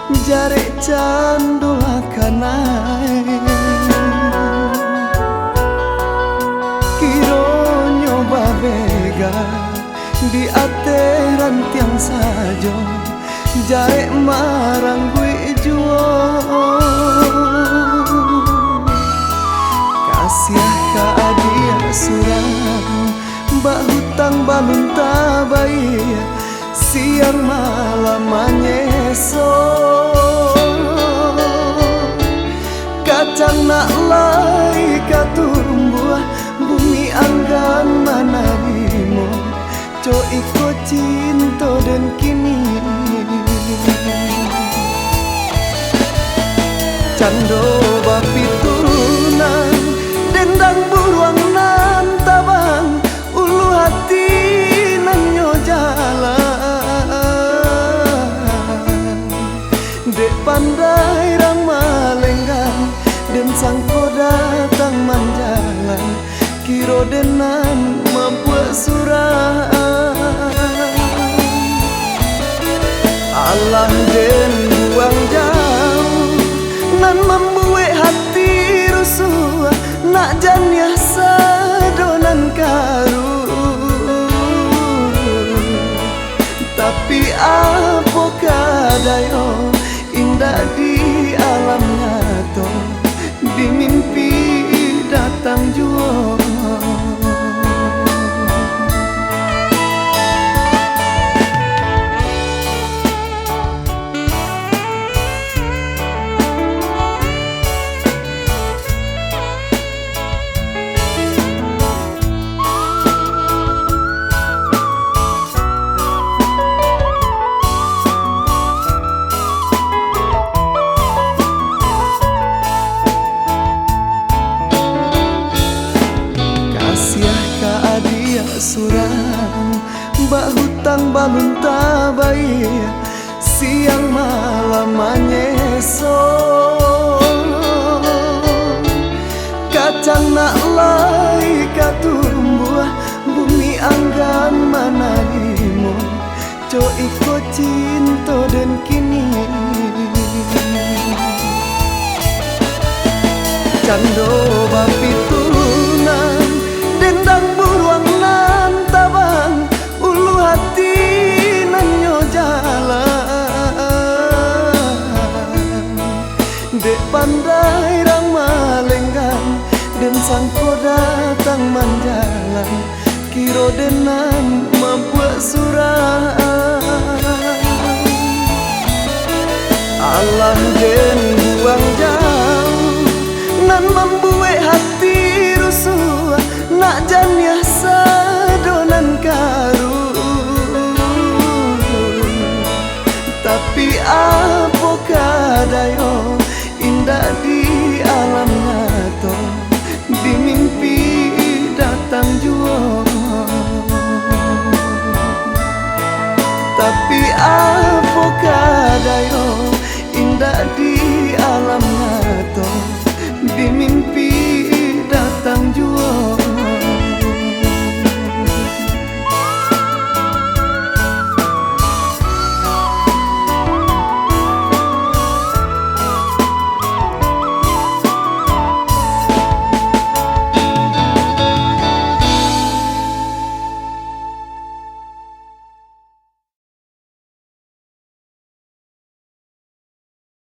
Jare candu akanai Kiro nyoba bega di ateran tiang sajo Jare marang gue juo Kasiah ka adia surang Mbak hutang balun tabai Siang malam menyeso Kacang nak lai katumbuh Bumi anggan manarimo Co iko cinta dan kini Cando bapitunan Dendang buruang nan tabang Ulu hati nan nyo jalan Dek pandai ramalenggan Dan sangko datang manjalan Kiro denan membuat surah Allah den buang jauh Nan membuat hati rusuh Nak janyah sadonan karu Tapi apa kadayo Indah di alam nyata Di mimpi datang jua Surang Mbak hutang balun tabai Siang malam menyeso Kacang nak lai katumbuh Bumi anggan manarimo Co iko cinta dan kini Cando bapitunan Dendang buruang nan tabang Ulu hati nan nyo jalan Dek pandai ramalenggan Dan sangko datang manjalan Kiro denan membuat surah Allah den buang jauh Nan membuat hati rusuh Nak janyah sadonan karu Tapi apa kadayo Indah di alam nyata Di mimpi datang jua Tapi apa kadayo Indah di